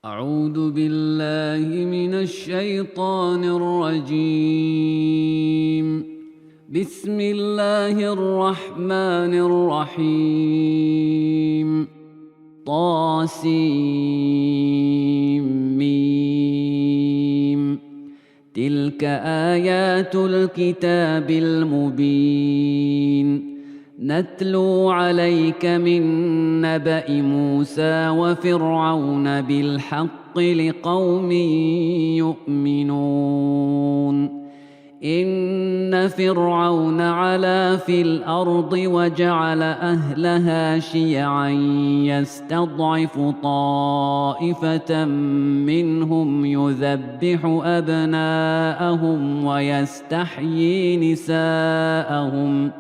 أعوذ بالله من الشيطان الرجيم. بسم الله الرحمن الرحيم. طاسيم. تلك آيات الكتاب المبين. نتلو عليك من نبأ موسى وفرعون بالحق لقوم يؤمنون. إن فرعون علا في الأرض وجعل أهلها شيعا يستضعف طائفة منهم يذبح أبناءهم ويستحيي نساءهم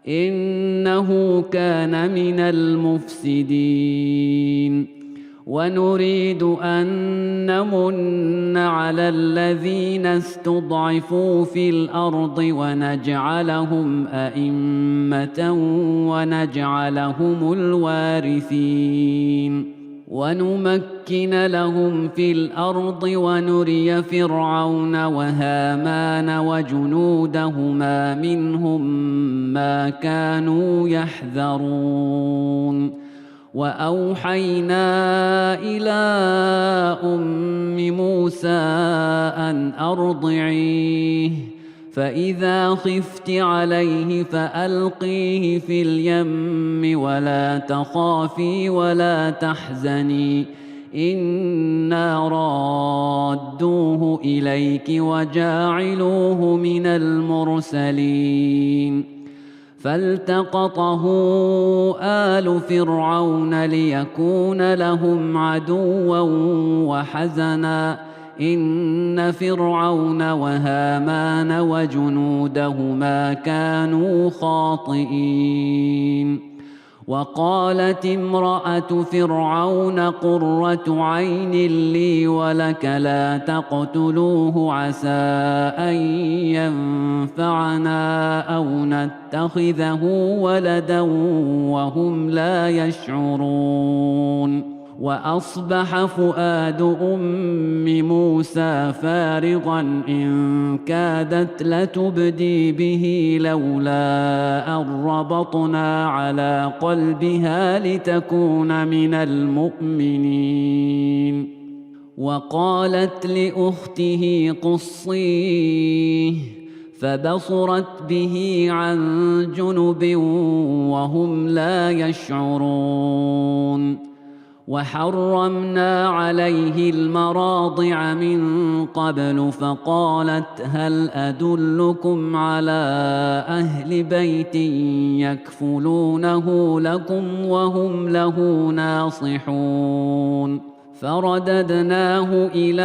إنه كان من المفسدين. ونريد أن نمن على الذين استضعفوا في الأرض ونجعلهم أئمة ونجعلهم الوارثين ونمكن لهم في الأرض ونري فرعون وهامان وجنودهما منهم ما كانوا يحذرون. وأوحينا إلى أم موسى أن أرضعيه فإذا خفت عليه فألقيه في اليم ولا تخافي ولا تحزني إنا رادوه إليك وجاعلوه من المرسلين. فالتقطه آل فرعون ليكون لهم عدوا وحزنا إن فرعون وهامان وجنودهما كانوا خاطئين. وقالت امرأة فرعون قرة عين لي ولك لا تقتلوه عسى أن ينفعنا أو نتخذه ولدا وهم لا يشعرون. وأصبح فؤاد أم موسى فارغا إن كادت لتبدي به لولا أن ربطنا على قلبها لتكون من المؤمنين. وقالت لأخته قصيه فبصرت به عن جنب وهم لا يشعرون. وحرمنا عليه المراضع من قبل فقالت هل أدلكم على أهل بيت يكفلونه لكم وهم له ناصحون. فرددناه إلى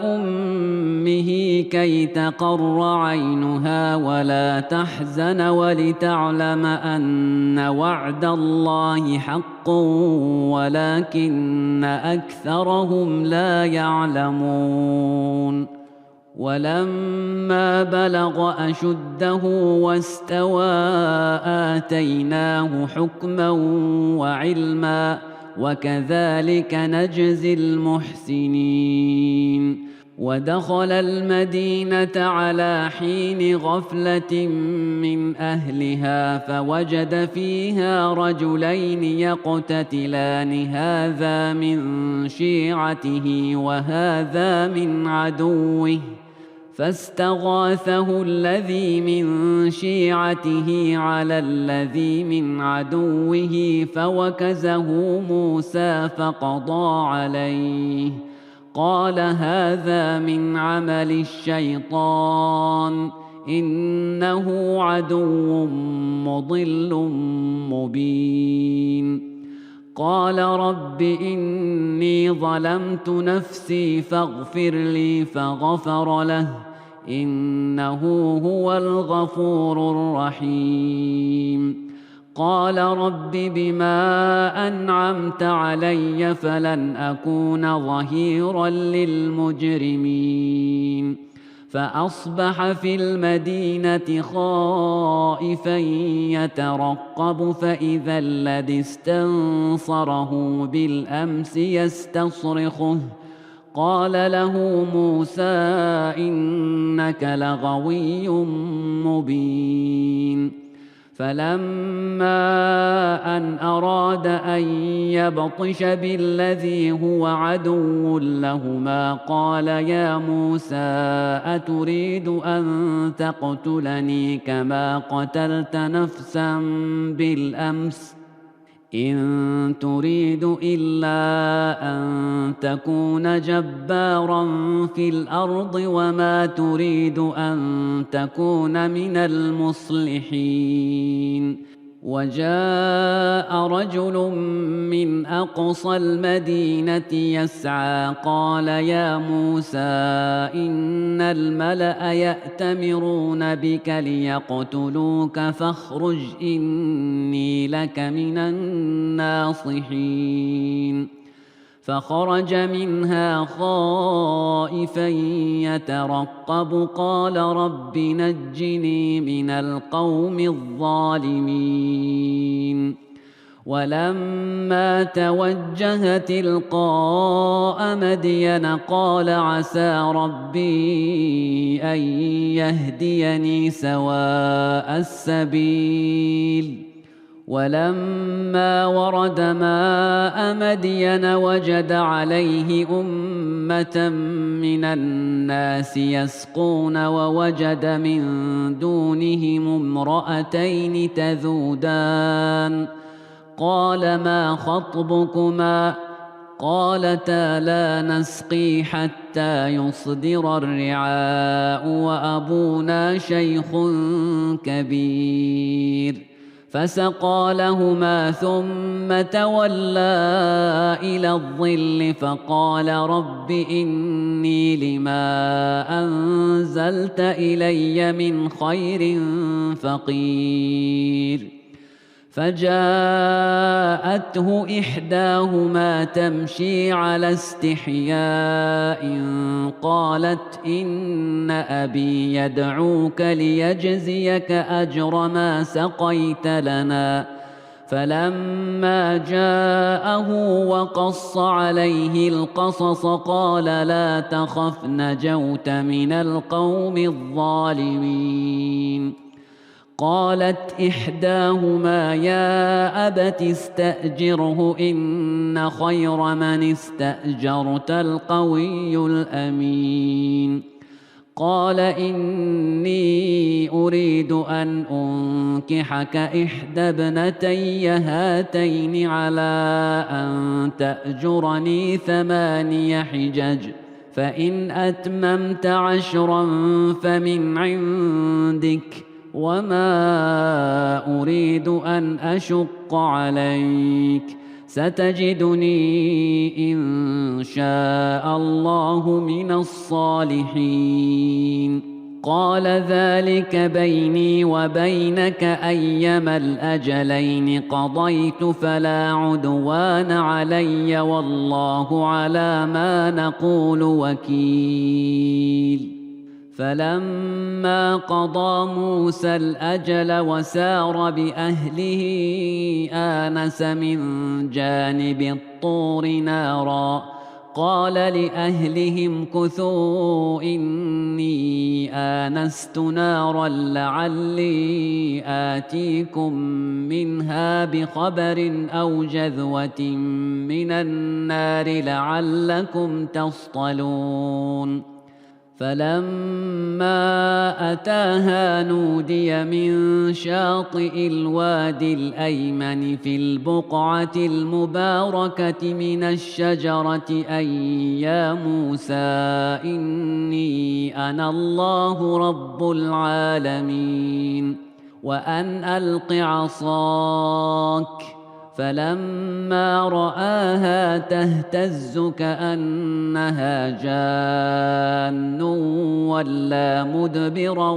أمه كي تقر عينها ولا تحزن ولتعلم أن وعد الله حق ولكن أكثرهم لا يعلمون. ولما بلغ أشده واستوى آتيناه حكما وعلما وكذلك نجزي المحسنين. ودخل المدينة على حين غفلة من أهلها فوجد فيها رجلين يقتتلان هذا من شيعته وهذا من عدوه فاستغاثه الذي من شيعته على الذي من عدوه فوكزه موسى فقضى عليه قال هذا من عمل الشيطان إنه عدو مضل مبين. قال رب إني ظلمت نفسي فاغفر لي فغفر له إنه هو الغفور الرحيم. قال رب بما أنعمت علي فلن أكون ظهيرا للمجرمين. فأصبح في المدينة خائفا يترقب فإذا الذي استنصره بالأمس يستصرخه قال له موسى إنك لغوي مبين فلما أن أراد أن يبطش بالذي هو عدو لهما قال يا موسى أتريد أن تقتلني كما قتلت نفسا بالأمس إن تريد إلا أن تكون جبارا في الأرض وما تريد أن تكون من المصلحين وجاء رجل من أقصى المدينة يسعى قال يا موسى إن الملأ يأتمرون بك ليقتلوك فاخرج إني لك من الناصحين فخرج منها خائفا يترقب قال رب نجني من القوم الظالمين ولما توجه تلقاء مدين قال عسى ربي أن يهديني سواء السبيل ولما ورد ماء مدين وجد عليه أمة من الناس يسقون ووجد من دونهم امرأتين تذودان قال ما خطبكما قالتا لا نسقي حتى يصدر الرعاء وأبونا شيخ كبير فسقى لهما ثم تولى إلى الظل فقال رب إني لما أنزلت إلي من خير فقير فجاءته إحداهما تمشي على استحياء قالت إن أبي يدعوك ليجزيك أجر ما سقيت لنا فلما جاءه وقص عليه القصص قال لا تخف نجوت من القوم الظالمين قالت إحداهما يا أبت استأجره إن خير من استأجرت القوي الأمين قال إني أريد أن أنكحك إحدى ابنتي هاتين على أن تأجرني 8 حجج فإن أتممت 10 فمن عندك وما أريد أن أشق عليك ستجدني إن شاء الله من الصالحين قال ذلك بيني وبينك أيما الأجلين قضيت فلا عدوان علي والله على ما نقول وكيل فلما قضى موسى الأجل وسار بأهله آنس من جانب الطور نارا قال لأهلهم كثوا إني آنست نارا لعلي آتيكم منها بخبر أو جذوة من النار لعلكم تصطلون فلما أتاها نودي من شاطئ الوادي الأيمن في البقعة المباركة من الشجرة أن يا موسى إني أنا الله رب العالمين وأن ألق عصاك فلما رآها تهتز كأنها جان ولا مدبرا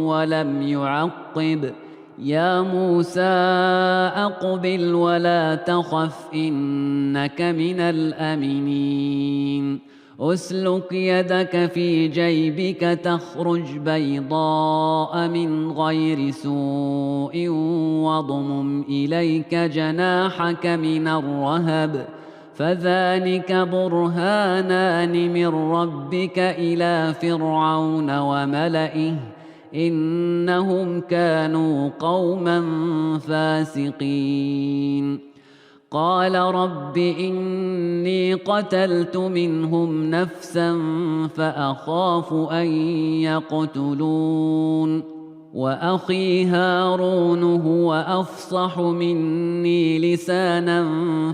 ولم يعقب يا موسى أقبل ولا تخف إنك من الآمنين أسلك يدك في جيبك تخرج بيضاء من غير سوء واضمم إليك جناحك من الرهب فذلك برهانان من ربك إلى فرعون وملئه إنهم كانوا قوما فاسقين قال رب إني قتلت منهم نفسا فأخاف أن يقتلون وأخي هارون هو أفصح مني لسانا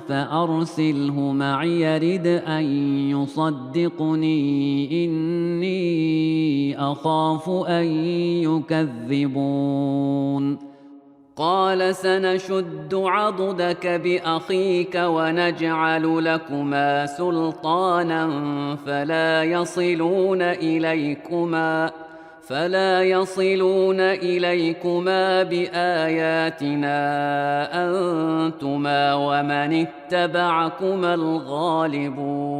فأرسله معي يرد أن يصدقني إني أخاف أن يكذبون قال سنشد عضدك بأخيك ونجعل لكما سلطانا فلا يصلون إليكما بآياتنا أنتما ومن اتبعكما الغالبون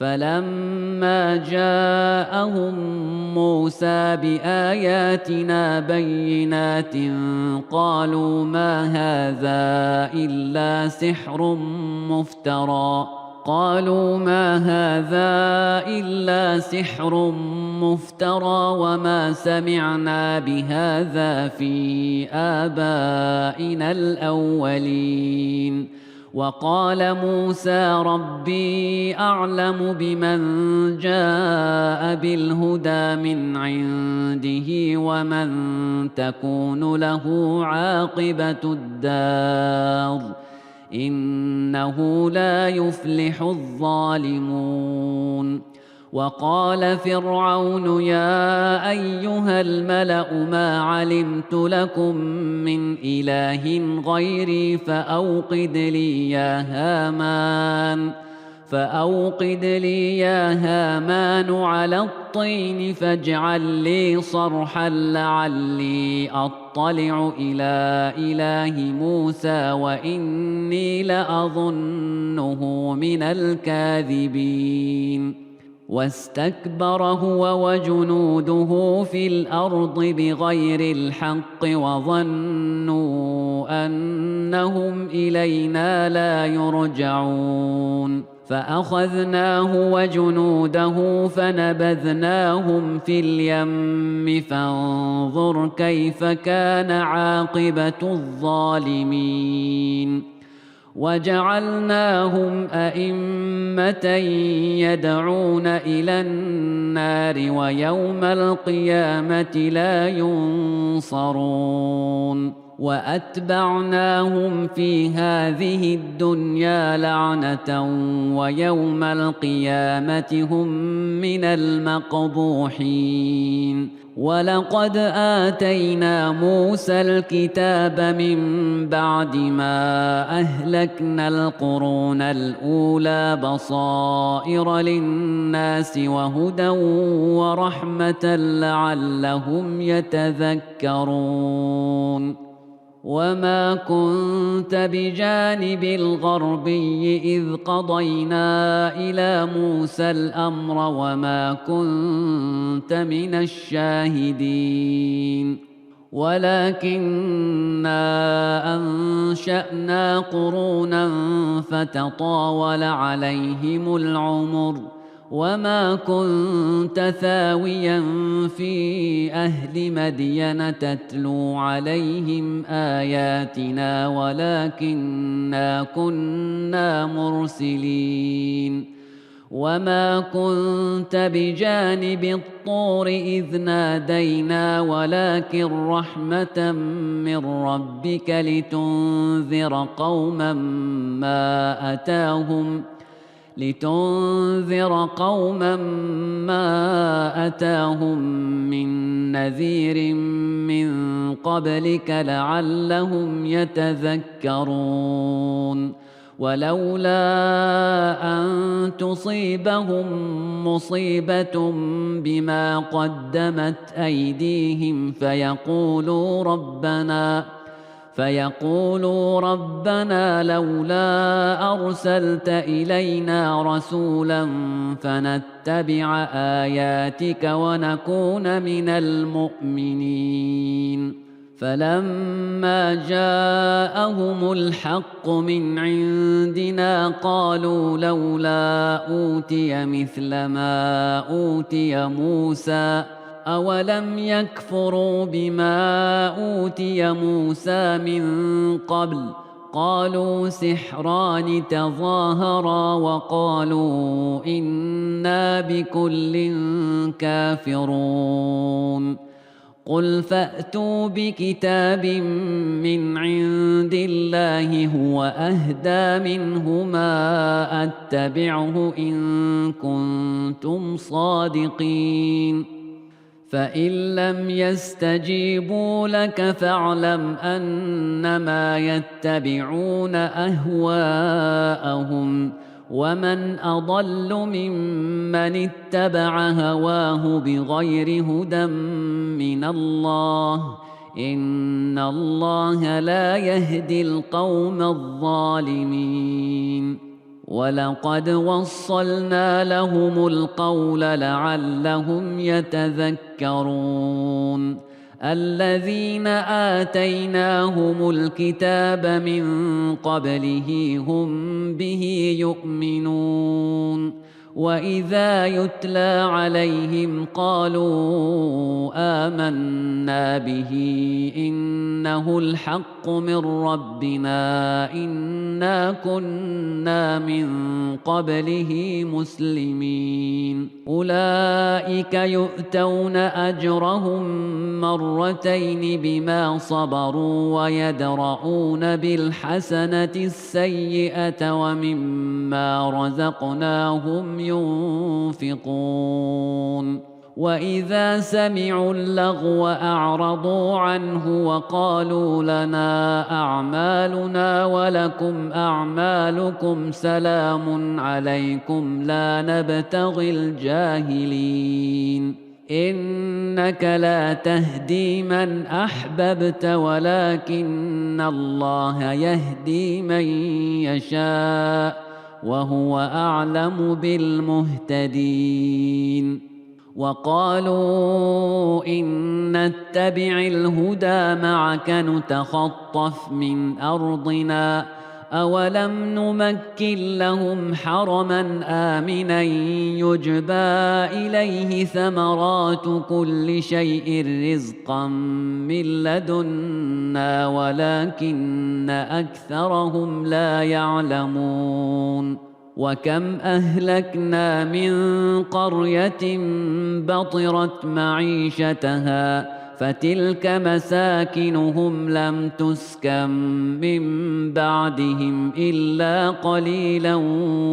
فلما جاءهم موسى بآياتنا بينات قالوا ما هذا إلا سحر مفترى وما سمعنا بهذا في آبائنا الأولين وقال موسى ربي أعلم بمن جاء بالهدى من عنده ومن تكون له عاقبة الدار إنه لا يفلح الظالمون وقال فرعون يا أيها الملأ ما علمت لكم من إله غيري فأوقد لي يا هامان على الطين فاجعل لي صرحا لعلي أطلع إلى إله موسى وإني لأظنه من الكاذبين واستكبر هو وجنوده في الأرض بغير الحق وظنوا أنهم إلينا لا يرجعون فأخذناه وجنوده فنبذناهم في اليم فانظر كيف كان عاقبة الظالمين وجعلناهم أئمة يدعون إلى النار ويوم القيامة لا ينصرون وأتبعناهم في هذه الدنيا لعنة ويوم القيامة هم من المقبوحين ولقد آتينا موسى الكتاب من بعد ما أهلكنا القرون الأولى بصائر للناس وهدى ورحمة لعلهم يتذكرون وما كنت بجانب الغربي إذ قضينا إلى موسى الأمر وما كنت من الشاهدين ولكننا أنشأنا قرونا فتطاول عليهم العمر وما كنت ثاويا في أهل مدين تتلو عليهم آياتنا ولكننا كنا مرسلين وما كنت بجانب الطور إذ نادينا ولكن رحمة من ربك لتنذر قوما ما أتاهم من نذير من قبلك لعلهم يتذكرون ولولا أن تصيبهم مصيبة بما قدمت أيديهم فيقولوا ربنا لولا أرسلت إلينا رسولا فنتبع آياتك ونكون من المؤمنين. فلما جاءهم الحق من عندنا قالوا لولا أوتي مثل ما أوتي موسى أولم يكفروا بما أوتي موسى من قبل قالوا سحران تظاهرا وقالوا إنا بكل كافرون. قل فأتوا بكتاب من عند الله هو أهدى منهما أتبعه إن كنتم صادقين. فإن لم يستجيبوا لك فاعلم أنما يتبعون أهواءهم ومن أضل ممن اتبع هواه بغير هدى من الله إن الله لا يهدي القوم الظالمين. ولقد وصلنا لهم القول لعلهم يتذكرون. الذين آتيناهم الكتاب من قبله هم به يؤمنون وإذا يتلى عليهم قالوا آمنا به إنه الحق من ربنا إنا كنا من قبله مسلمين. أولئك يؤتون أجرهم مرتين بما صبروا ويدرؤون بالحسنة السيئة ومما رزقناهم ينفقون. وإذا سمعوا اللغو أعرضوا عنه وقالوا لنا أعمالنا ولكم أعمالكم سلام عليكم لا نبتغي الجاهلين. إنك لا تهدي من أحببت ولكن الله يهدي من يشاء وهو أعلم بالمهتدين. وقالوا إن نتبع الهدى معك نتخطف من أرضنا أولم نمكن لهم حرما آمنا يجبى إليه ثمرات كل شيء رزقا من لدنا ولكن أكثرهم لا يعلمون. وكم أهلكنا من قرية بطرت معيشتها فتلك مساكنهم لم تسكن من بعدهم إلا قليلا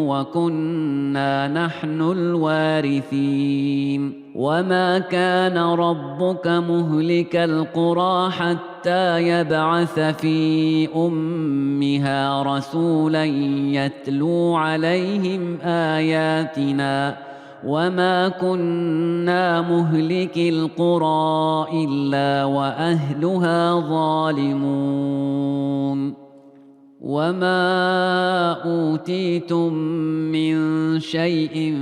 وكنا نحن الوارثين. وما كان ربك مهلك القرى حتى يبعث في أمها رسولا يتلو عليهم آياتنا وما كنا مهلك القرى إلا وأهلها ظالمون. وما أوتيتم من شيء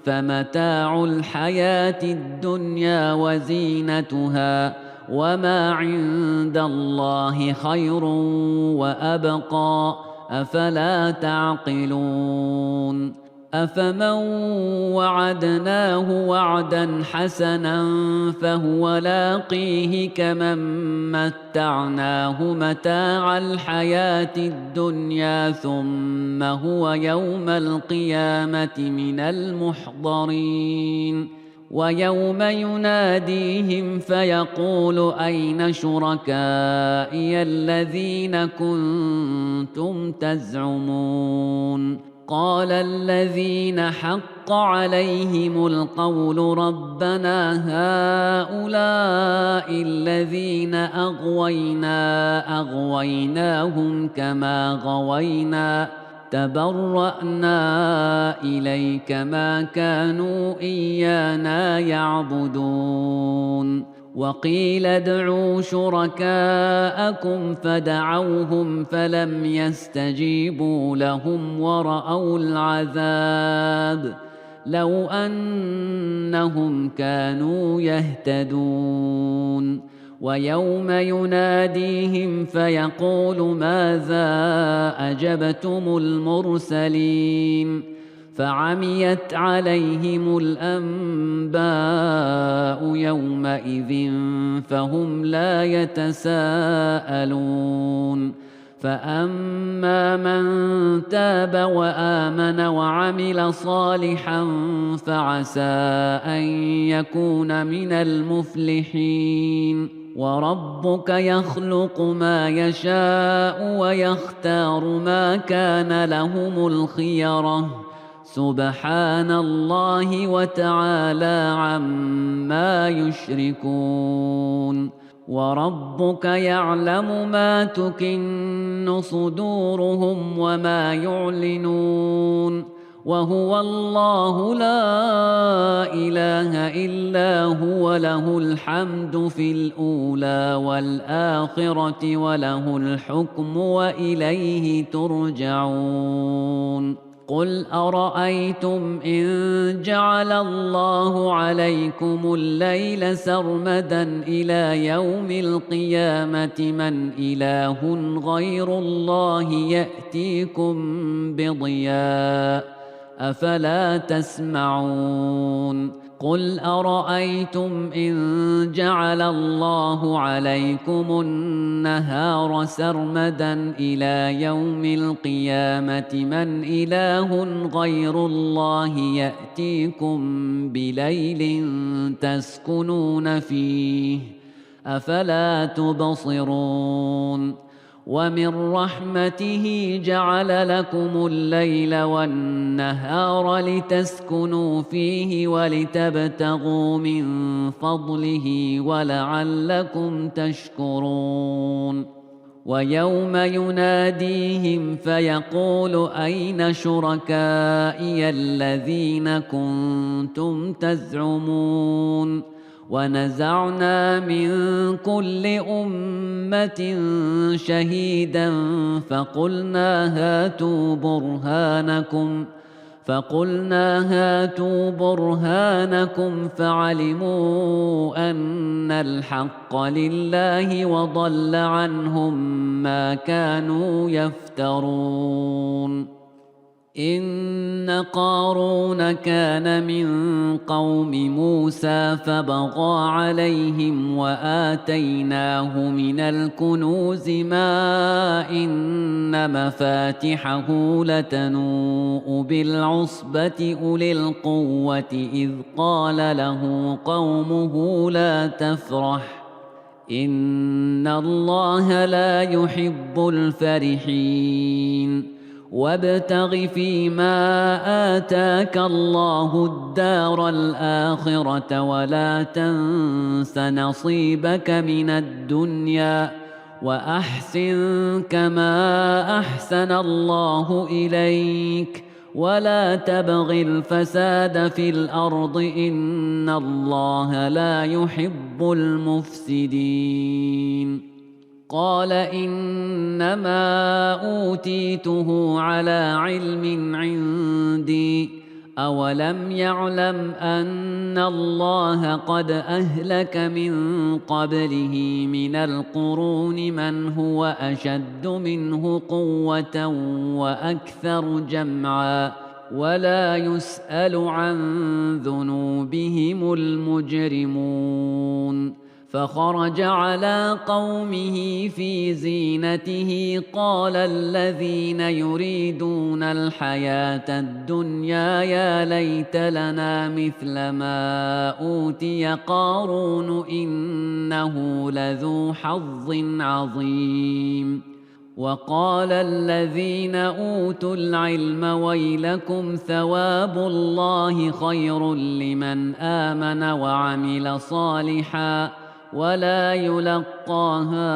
فمتاع الحياة الدنيا وزينتها وما عند الله خير وأبقى أفلا تعقلون. أفمن وعدناه وعدا حسنا فهو لاقيه كمن متعناه متاع الحياة الدنيا ثم هو يوم القيامة من المحضرين. ويوم يناديهم فيقول أين شركائي الذين كنتم تزعمون قال الذين حق عليهم القول ربنا هؤلاء الذين أغويناهم كما غوينا تبرأنا إليك ما كانوا إيانا يعبدون. وقيل ادعوا شركاءكم فدعوهم فلم يستجيبوا لهم ورأوا العذاب لو أنهم كانوا يهتدون ويوم يناديهم فيقول ماذا أجبتم المرسلين فعميت عليهم الأنباء يومئذ فهم لا يتساءلون فأما من تاب وآمن وعمل صالحا فعسى أن يكون من المفلحين وربك يخلق ما يشاء ويختار ما كان لهم الخيرة سبحان الله وتعالى عما يشركون وربك يعلم ما تكن صدورهم وما يعلنون وهو الله لا إله إلا هو له الحمد في الأولى والآخرة وله الحكم وإليه ترجعون قل أرأيتم إن جعل الله عليكم الليل سرمدا إلى يوم القيامة من إله غير الله يأتيكم بضياء أفلا تسمعون قل أرأيتم إن جعل الله عليكم النهار سرمدا إلى يوم القيامة من إله غير الله يأتيكم بليل تسكنون فيه أفلا تبصرون ومن رحمته جعل لكم الليل والنهار لتسكنوا فيه ولتبتغوا من فضله ولعلكم تشكرون ويوم يناديهم فيقول أين شركائي الذين كنتم تزعمون ونزعنا من كل أمة شهيدا فقلنا هاتوا برهانكم فعلموا أن الحق لله وضل عنهم ما كانوا يفترون إن قارون كان من قوم موسى فبغى عليهم وآتيناه من الكنوز ما إن مفاتحه لتنوء بالعصبة أولي القوة إذ قال له قومه لا تفرح إن الله لا يحب الفرحين وابتغ فيما آتاك الله الدار الآخرة ولا تنس نصيبك من الدنيا وأحسن كما أحسن الله إليك ولا تبغ الفساد في الأرض إن الله لا يحب المفسدين قال إنما أوتيته على علم عندي أولم يعلم أن الله قد أهلك من قبله من القرون من هو أشد منه قوة وأكثر جمعا ولا يسأل عن ذنوبهم المجرمون فخرج على قومه في زينته قال الذين يريدون الحياة الدنيا يا ليت لنا مثل ما أوتي قارون إنه لذو حظ عظيم وقال الذين أوتوا العلم ويلكم ثواب الله خير لمن آمن وعمل صالحا ولا يلقاها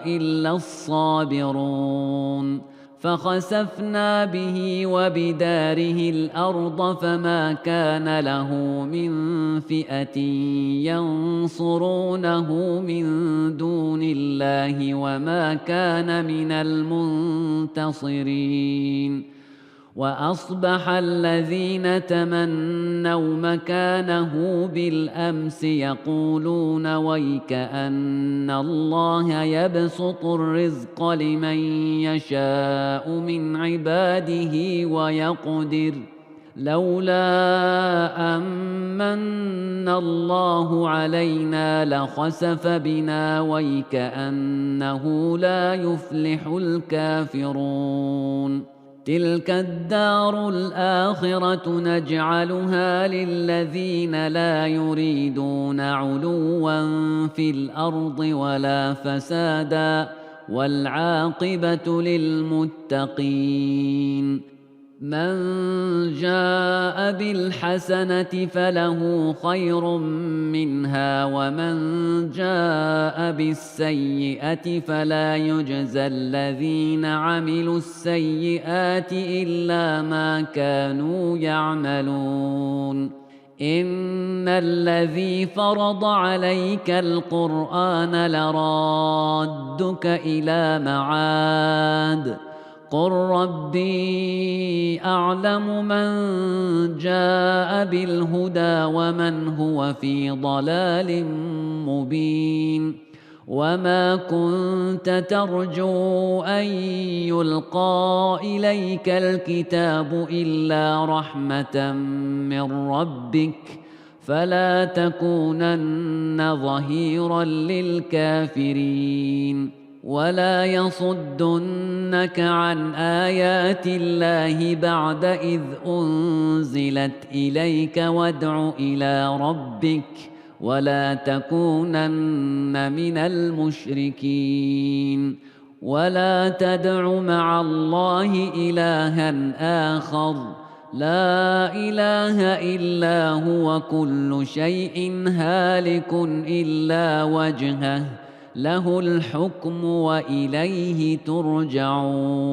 إلا الصابرون فخسفنا به وبداره الأرض فما كان له من فئة ينصرونه من دون الله وما كان من المنتصرين. وأصبح الذين تمنوا مكانه بالأمس يقولون ويكأن الله يبسط الرزق لمن يشاء من عباده ويقدر لولا أمن الله علينا لخسف بنا ويكأنه لا يفلح الكافرون. تلك الدار الآخرة نجعلها للذين لا يريدون علوا في الأرض ولا فسادا والعاقبة للمتقين. من جاء بالحسنة فله خير منها ومن جاء بالسيئة فلا يجزى الذين عملوا السيئات إلا ما كانوا يعملون. إن الذي فرض عليك القرآن لرادك إلى معاد قل ربي أعلم من جاء بالهدى ومن هو في ضلال مبين. وما كنت ترجو أن يلقى إليك الكتاب إلا رحمة من ربك فلا تكونن ظهيرا للكافرين. ولا يصدنك عن آيات الله بعد إذ أنزلت إليك وادع إلى ربك ولا تكونن من المشركين. ولا تدع مع الله إلها آخر لا إله إلا هو كل شيء هالك إلا وجهه له الحكم وإليه ترجعون.